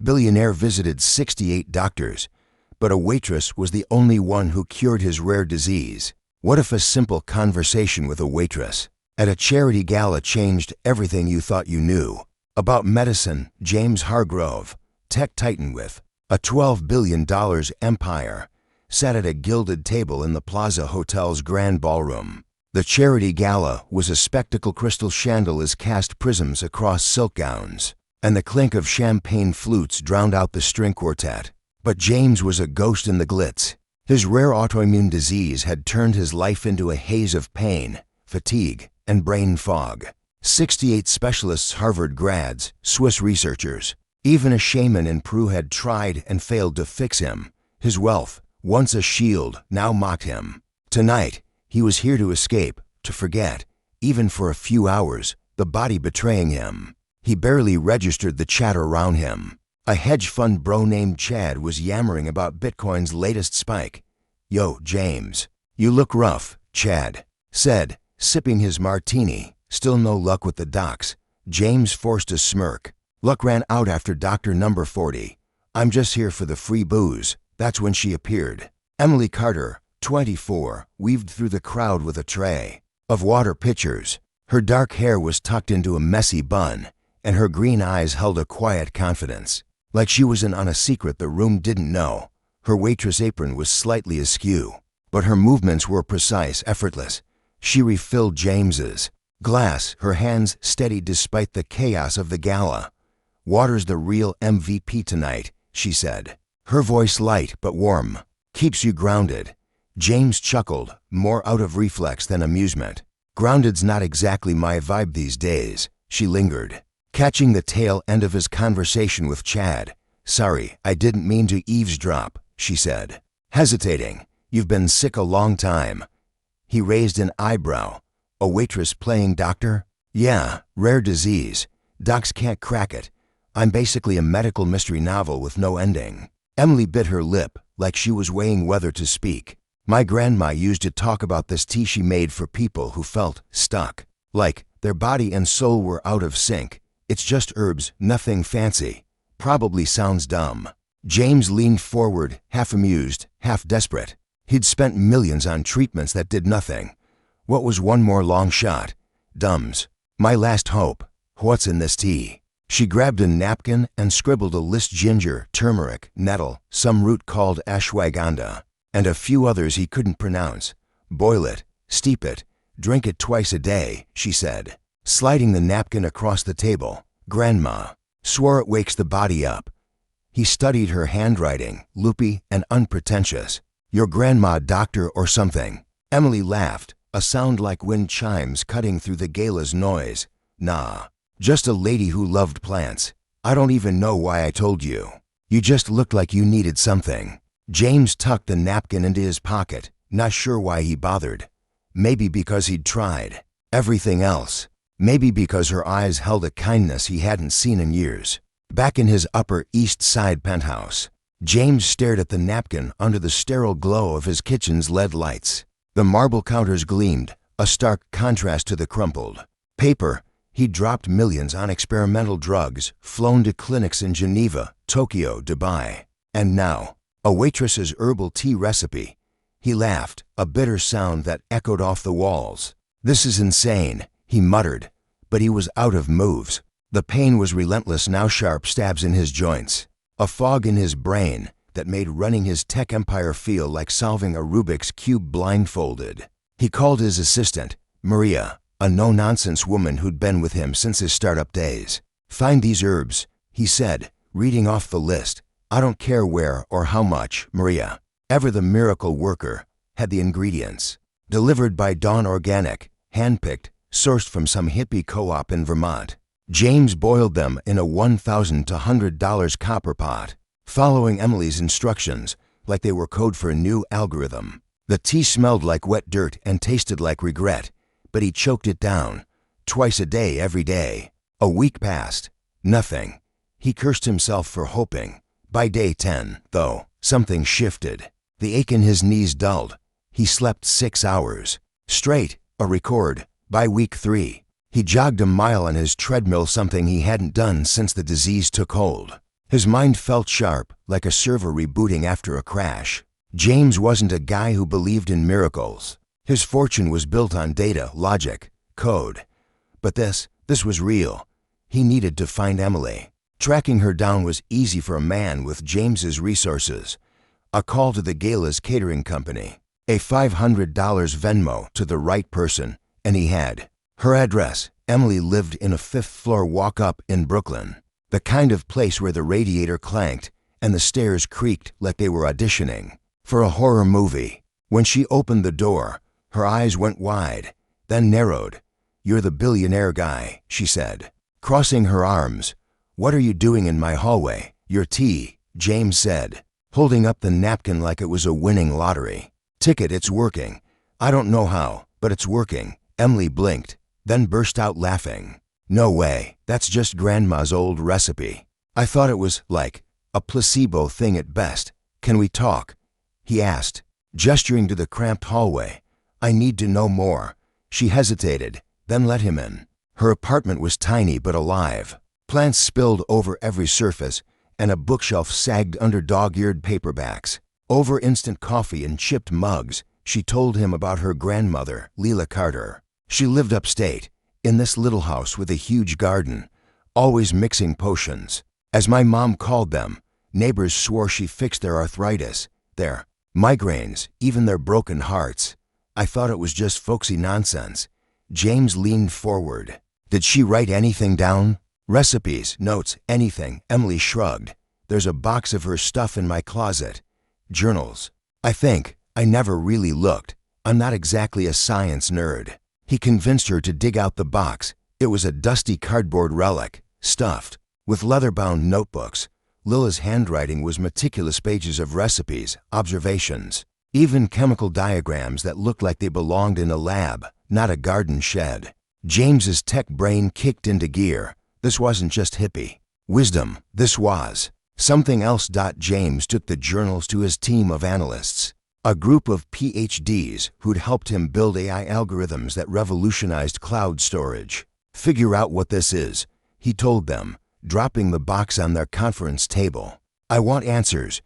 Billionaire visited 68 doctors, but a waitress was the only one who cured his rare disease. What if a simple conversation with a waitress at a charity gala changed everything you thought you knew? About medicine, James Hargrove, tech titan with a $12 billion empire, sat at a gilded table in the Plaza Hotel's grand ballroom. The charity gala was a spectacle. Crystal chandeliers cast prisms across silk gowns, and the clink of champagne flutes drowned out the string quartet. But James was a ghost in the glitz. His rare autoimmune disease had turned his life into a haze of pain, fatigue, and brain fog. 68 specialists, Harvard grads, Swiss researchers, even a shaman in Peru had tried and failed to fix him. His wealth, once a shield, now mocked him. Tonight, he was here to escape, to forget, even for a few hours, the body betraying him. He barely registered the chatter around him. A hedge fund bro named Chad was yammering about Bitcoin's latest spike. "Yo, James, you look rough," Chad said, sipping his martini. Still no luck with the docs. James forced a smirk. "Luck ran out after doctor number 40. I'm just here for the free booze." That's when she appeared. Emily Carter, 24, weaved through the crowd with a tray of water pitchers. Her dark hair was tucked into a messy bun, and her green eyes held a quiet confidence, like she was in on a secret the room didn't know. Her waitress apron was slightly askew, but her movements were precise, effortless. She refilled James's glass, her hands steady despite the chaos of the gala. "Water's the real MVP tonight," she said. Her voice light but warm. "Keeps you grounded." James chuckled, more out of reflex than amusement. "Grounded's not exactly my vibe these days," she lingered, catching the tail end of his conversation with Chad. "Sorry, I didn't mean to eavesdrop," she said, hesitating. "You've been sick a long time." He raised an eyebrow. "A waitress playing doctor?" "Yeah, rare disease. Docs can't crack it. I'm basically a medical mystery novel with no ending." Emily bit her lip, like she was weighing whether to speak. "My grandma used to talk about this tea she made for people who felt stuck, like their body and soul were out of sync. It's just herbs, nothing fancy." Probably sounds dumb. James leaned forward, half amused, half desperate. He'd spent millions on treatments that did nothing. What was one more long shot? Dumbs. "My last hope. What's in this tea?" She grabbed a napkin and scribbled a list: ginger, turmeric, nettle, some root called ashwagandha, and a few others he couldn't pronounce. "Boil it, steep it, drink it twice a day," she said, sliding the napkin across the table. "Grandma swore it wakes the body up." He studied her handwriting, loopy and unpretentious. "Your grandma doctor or something?" Emily laughed, a sound like wind chimes cutting through the gala's noise. "Nah. Just a lady who loved plants. I don't even know why I told you. You just looked like you needed something." James tucked the napkin into his pocket, not sure why he bothered. Maybe because he'd tried everything else. Maybe because her eyes held a kindness he hadn't seen in years. Back in his Upper East Side penthouse, James stared at the napkin under the sterile glow of his kitchen's LED lights. The marble counters gleamed, a stark contrast to the crumpled paper. He'd dropped millions on experimental drugs, flown to clinics in Geneva, Tokyo, Dubai. And now, a waitress's herbal tea recipe. He laughed, a bitter sound that echoed off the walls. "This is insane," he muttered, but he was out of moves. The pain was relentless now, sharp stabs in his joints, a fog in his brain that made running his tech empire feel like solving a Rubik's Cube blindfolded. He called his assistant, Maria, a no-nonsense woman who'd been with him since his startup days. "Find these herbs," he said, reading off the list. "I don't care where or how much." Maria, ever the miracle worker, had the ingredients. Delivered by Dawn Organic, handpicked, sourced from some hippie co-op in Vermont. James boiled them in a $1,000 to $100 copper pot, following Emily's instructions like they were code for a new algorithm. The tea smelled like wet dirt and tasted like regret, but he choked it down. Twice a day, every day. A week passed. Nothing. He cursed himself for hoping. By day 10, though, something shifted. The ache in his knees dulled. He slept 6 hours straight, a record. By week 3, he jogged a mile on his treadmill, something he hadn't done since the disease took hold. His mind felt sharp, like a server rebooting after a crash. James wasn't a guy who believed in miracles. His fortune was built on data, logic, code. But this was real. He needed to find Emily. Tracking her down was easy for a man with James's resources. A call to the Gala's catering company, a $500 Venmo to the right person, and he had her address. Emily lived in a fifth-floor walk-up in Brooklyn, the kind of place where the radiator clanked and the stairs creaked like they were auditioning for a horror movie. When she opened the door, her eyes went wide, then narrowed. "You're the billionaire guy," she said, crossing her arms. "What are you doing in my hallway?" "Your tea," James said, holding up the napkin like it was a winning lottery. "Ticket, it's working. I don't know how, but it's working." Emily blinked, then burst out laughing. "No way, that's just Grandma's old recipe. I thought it was, like, a placebo thing at best. Can we talk?" he asked, gesturing to the cramped hallway. "I need to know more." She hesitated, then let him in. Her apartment was tiny but alive. Plants spilled over every surface, and a bookshelf sagged under dog-eared paperbacks. Over instant coffee in chipped mugs, she told him about her grandmother, Leila Carter. She lived upstate, in this little house with a huge garden, always mixing potions. As my mom called them, neighbors swore she fixed their arthritis, their migraines, even their broken hearts. I thought it was just folksy nonsense. James leaned forward. "Did she write anything down? Recipes, notes, anything?" Emily shrugged. "There's a box of her stuff in my closet. Journals. I think. I never really looked. I'm not exactly a science nerd." He convinced her to dig out the box. It was a dusty cardboard relic, stuffed with leather-bound notebooks. Lila's handwriting was meticulous, pages of recipes, observations, even chemical diagrams that looked like they belonged in a lab, not a garden shed. James's tech brain kicked into gear. This wasn't just hippie wisdom, this was something else. James took the journals to his team of analysts, a group of PhDs who'd helped him build AI algorithms that revolutionized cloud storage. "Figure out what this is," he told them, dropping the box on their conference table. "I want answers."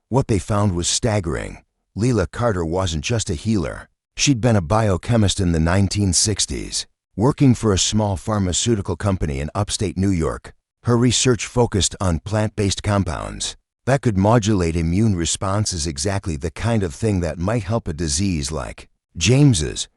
What they found was staggering. Leila Carter wasn't just a healer. She'd been a biochemist in the 1960s, working for a small pharmaceutical company in upstate New York. Her research focused on plant-based compounds that could modulate immune responses, exactly the kind of thing that might help a disease like James's.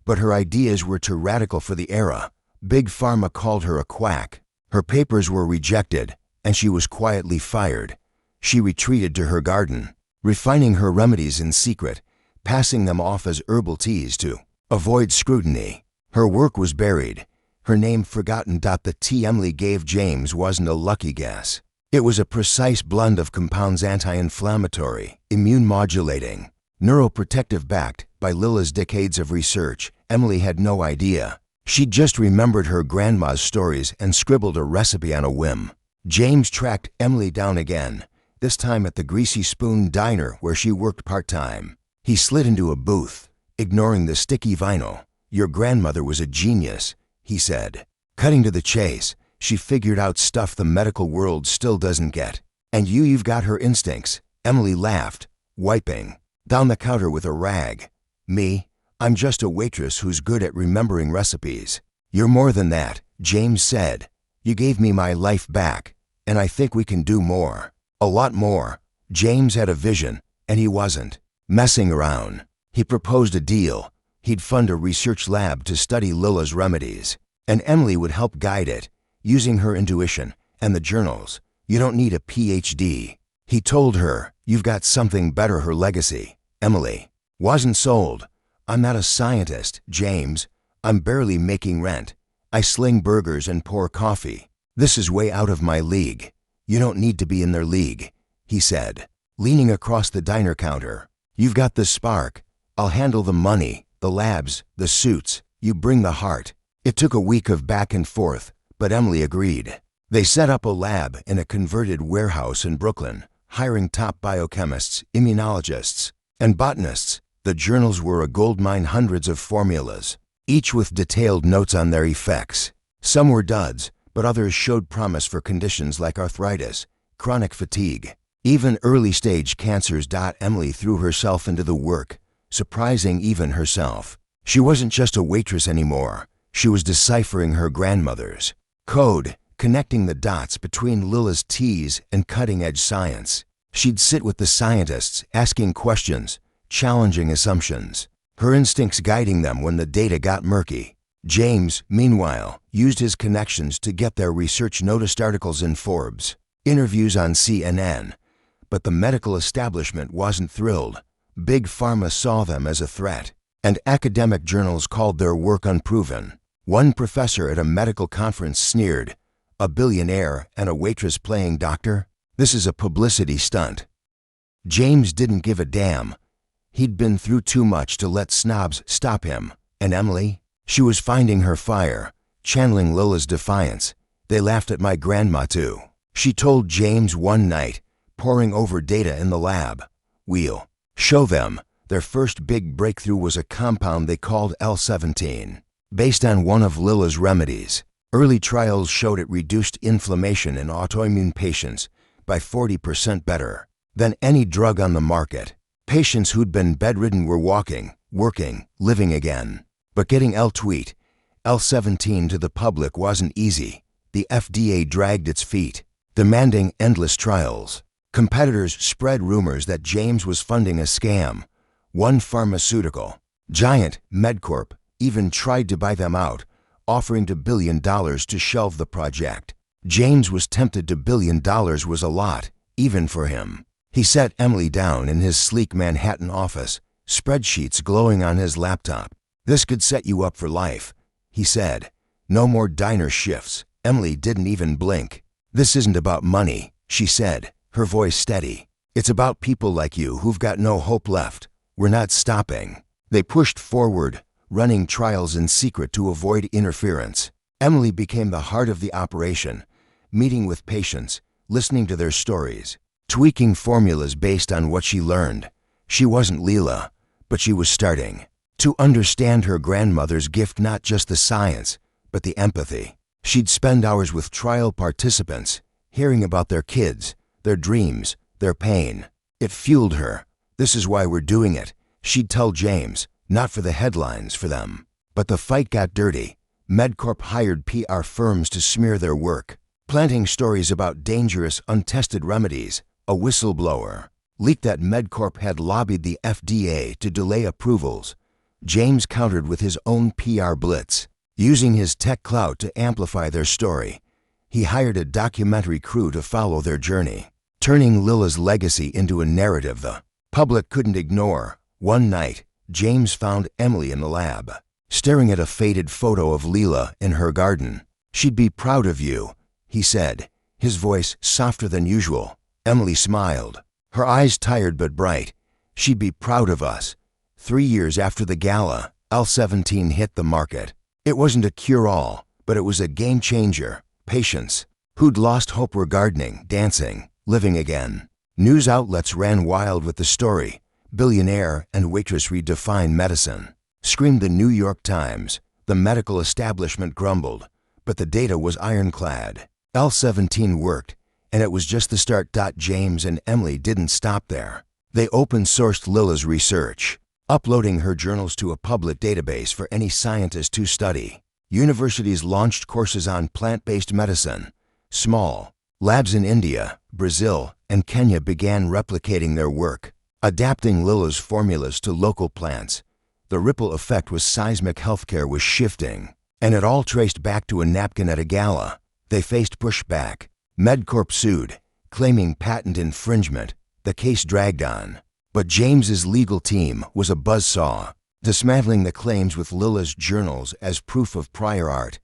But her ideas were too radical for the era. Big Pharma called her a quack. Her papers were rejected, and she was quietly fired. She retreated to her garden, refining her remedies in secret, passing them off as herbal teas to avoid scrutiny. Her work was buried, her name forgotten. The tea Emily gave James wasn't a lucky guess. It was a precise blend of compounds, anti-inflammatory, immune modulating, neuroprotective, backed by Lila's decades of research. Emily had no idea. She'd just remembered her grandma's stories and scribbled a recipe on a whim. James tracked Emily down again, this time at the Greasy Spoon Diner where she worked part-time. He slid into a booth, ignoring the sticky vinyl. "Your grandmother was a genius," he said. Cutting to the chase, she figured out stuff the medical world still doesn't get. "And you've got her instincts." Emily laughed, wiping down the counter with a rag. "Me? I'm just a waitress who's good at remembering recipes." "You're more than that," James said. "You gave me my life back, and I think we can do more. A lot more." James had a vision, and he wasn't messing around. He proposed a deal. He'd fund a research lab to study Lila's remedies, and Emily would help guide it, using her intuition and the journals. "You don't need a PhD," he told her. "You've got something better." Her legacy. Emily wasn't sold. "I'm not a scientist, James. I'm barely making rent. I sling burgers and pour coffee. This is way out of my league." "You don't need to be in their league," he said, leaning across the diner counter. "You've got the spark. I'll handle the money, the labs, the suits. You bring the heart." It took a week of back and forth, but Emily agreed. They set up a lab in a converted warehouse in Brooklyn, hiring top biochemists, immunologists, and botanists. The journals were a goldmine, hundreds of formulas, each with detailed notes on their effects. Some were duds, but others showed promise for conditions like arthritis, chronic fatigue, even early-stage cancers. Emily threw herself into the work, surprising even herself. She wasn't just a waitress anymore. She was deciphering her grandmother's code, connecting the dots between Lila's teas and cutting-edge science. She'd sit with the scientists, asking questions, challenging assumptions, her instincts guiding them when the data got murky. James, meanwhile, used his connections to get their research noticed articles in Forbes, interviews on CNN. But the medical establishment wasn't thrilled. Big Pharma saw them as a threat, and academic journals called their work unproven. One professor at a medical conference sneered, "A billionaire and a waitress playing doctor? This is a publicity stunt." James didn't give a damn. He'd been through too much to let snobs stop him. And Emily? She was finding her fire, channeling Lila's defiance. "They laughed at my grandma too," she told James one night, poring over data in the lab. "We'll show them." Their first big breakthrough was a compound they called L17, based on one of Lila's remedies. Early trials showed it reduced inflammation in autoimmune patients by 40% better than any drug on the market. Patients who'd been bedridden were walking, working, living again. But getting L17 to the public wasn't easy. The FDA dragged its feet, demanding endless trials. Competitors spread rumors that James was funding a scam. One pharmaceutical giant, MedCorp, even tried to buy them out, offering $1 billion to shelve the project. James was tempted to $1 billion was a lot, even for him. He sat Emily down in his sleek Manhattan office, spreadsheets glowing on his laptop. "This could set you up for life," he said. "No more diner shifts." Emily didn't even blink. "This isn't about money," she said, her voice steady. "It's about people like you who've got no hope left. We're not stopping." They pushed forward, running trials in secret to avoid interference. Emily became the heart of the operation, meeting with patients, listening to their stories, tweaking formulas based on what she learned. She wasn't Lila, but she was starting to understand her grandmother's gift, not just the science, but the empathy. She'd spend hours with trial participants, hearing about their kids, their dreams, their pain. It fueled her. "This is why we're doing it," she'd tell James, "not for the headlines for them." But the fight got dirty. MedCorp hired PR firms to smear their work, planting stories about dangerous, untested remedies. A whistleblower leaked that MedCorp had lobbied the FDA to delay approvals. James countered with his own PR blitz, using his tech clout to amplify their story. He hired a documentary crew to follow their journey, turning Lila's legacy into a narrative the public couldn't ignore. One night, James found Emily in the lab, staring at a faded photo of Lila in her garden. "She'd be proud of you," he said, his voice softer than usual. Emily smiled, her eyes tired but bright. "She'd be proud of us." 3 years after the gala, L17 hit the market. It wasn't a cure-all, but it was a game-changer. Patients who'd lost hope were gardening, dancing, living again. News outlets ran wild with the story. "Billionaire and Waitress redefine medicine," screamed the New York Times. The medical establishment grumbled, but the data was ironclad. L17 worked, and it was just the start. James and Emily didn't stop there. They open-sourced Lila's research, uploading her journals to a public database for any scientist to study. Universities launched courses on plant-based medicine. Small labs in India, Brazil, and Kenya began replicating their work, adapting Lila's formulas to local plants. The ripple effect was seismic. Healthcare was shifting, and it all traced back to a napkin at a gala. They faced pushback. MedCorp sued, claiming patent infringement. The case dragged on, but James's legal team was a buzzsaw, dismantling the claims with Lila's journals as proof of prior art.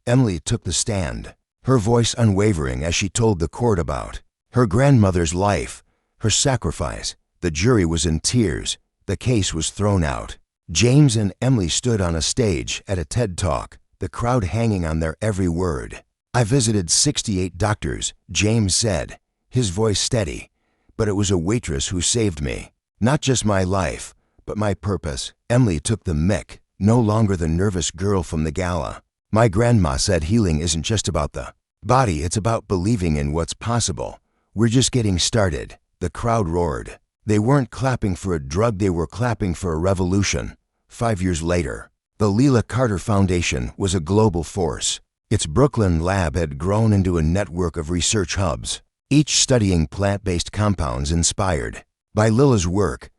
Emily took the stand, her voice unwavering as she told the court about her grandmother's life, her sacrifice. The jury was in tears. The case was thrown out. James and Emily stood on a stage at a TED Talk, the crowd hanging on their every word. "I visited 68 doctors," James said, his voice steady, "but it was a waitress who saved me. Not just my life, but my purpose." Emily took the mic, no longer the nervous girl from the gala. "My grandma said healing isn't just about the body, it's about believing in what's possible. "We're just getting started," the crowd roared. They weren't clapping for a drug, they were clapping for a revolution. 5 years later, the Leela Carter Foundation was a global force. Its Brooklyn lab had grown into a network of research hubs, each studying plant-based compounds inspired by Lila's work.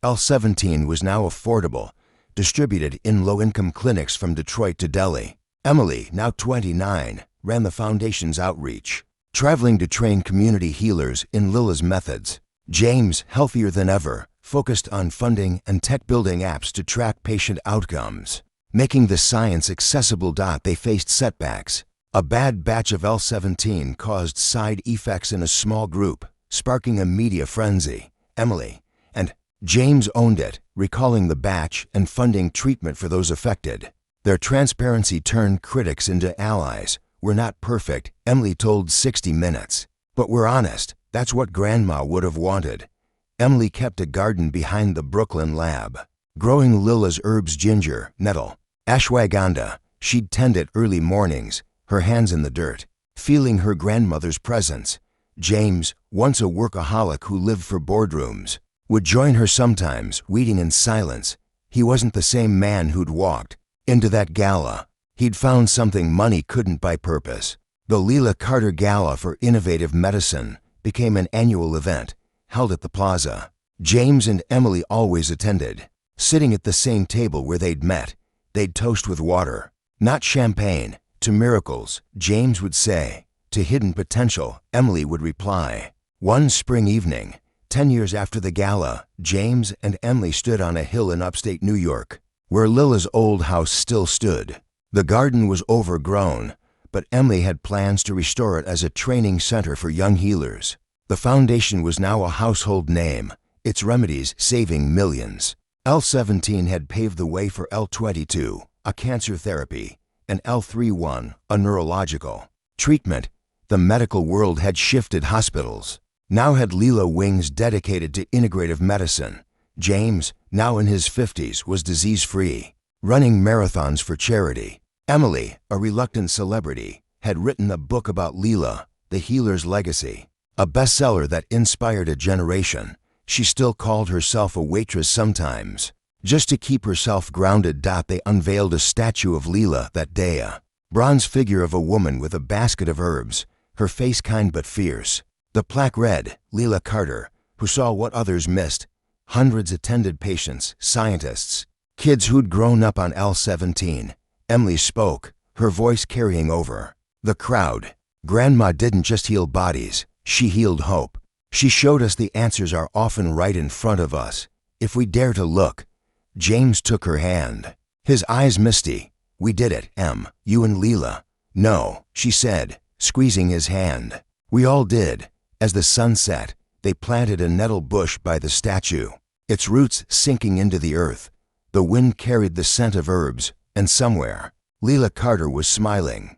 L-17 was now affordable, distributed in low-income clinics from Detroit to Delhi. Emily, now 29, ran the foundation's outreach, traveling to train community healers in Lila's methods. James, healthier than ever, focused on funding and tech-building apps to track patient outcomes, making the science accessible. They faced setbacks. A bad batch of L-17 caused side effects in a small group, sparking a media frenzy. Emily and James owned it, recalling the batch and funding treatment for those affected. Their transparency turned critics into allies. "We're not perfect," Emily told 60 Minutes. "But we're honest. That's what Grandma would have wanted." Emily kept a garden behind the Brooklyn lab, growing Lila's herbs, ginger, nettle, ashwagandha. She'd tend it early mornings, her hands in the dirt, feeling her grandmother's presence. James, once a workaholic who lived for boardrooms, would join her sometimes, weeding in silence. He wasn't the same man who'd walked into that gala. He'd found something money couldn't buy: purpose. The Leela Carter Gala for Innovative Medicine became an annual event, held at the plaza. James and Emily always attended. Sitting at the same table where they'd met, they'd toast with water. "Not champagne. To miracles," James would say. "To hidden potential," Emily would reply. One spring evening, 10 years after the gala, James and Emily stood on a hill in upstate New York, where Lila's old house still stood. The garden was overgrown, but Emily had plans to restore it as a training center for young healers. The foundation was now a household name, its remedies saving millions. L-17 had paved the way for L-22, a cancer therapy, and L-31, a neurological treatment. The medical world had shifted. Hospitals now had Leela wings dedicated to integrative medicine. James, now in his 50s, was disease-free, running marathons for charity. Emily, a reluctant celebrity, had written a book about Leela, the healer's legacy, a bestseller that inspired a generation. She still called herself a waitress sometimes, just to keep herself grounded. They unveiled a statue of Leela that day, a bronze figure of a woman with a basket of herbs, her face kind but fierce. The plaque read, "Leela Carter, who saw what others missed." Hundreds attended: patients, scientists, kids who'd grown up on L-17. Emily spoke, her voice carrying over the crowd. "Grandma didn't just heal bodies, she healed hope. She showed us the answers are often right in front of us, if we dare to look." James took her hand, his eyes misty. "We did it, Em, you and Leela." "No," she said, squeezing his hand. "We all did." As the sun set, they planted a nettle bush by the statue, its roots sinking into the earth. The wind carried the scent of herbs, and somewhere, Leela Carter was smiling.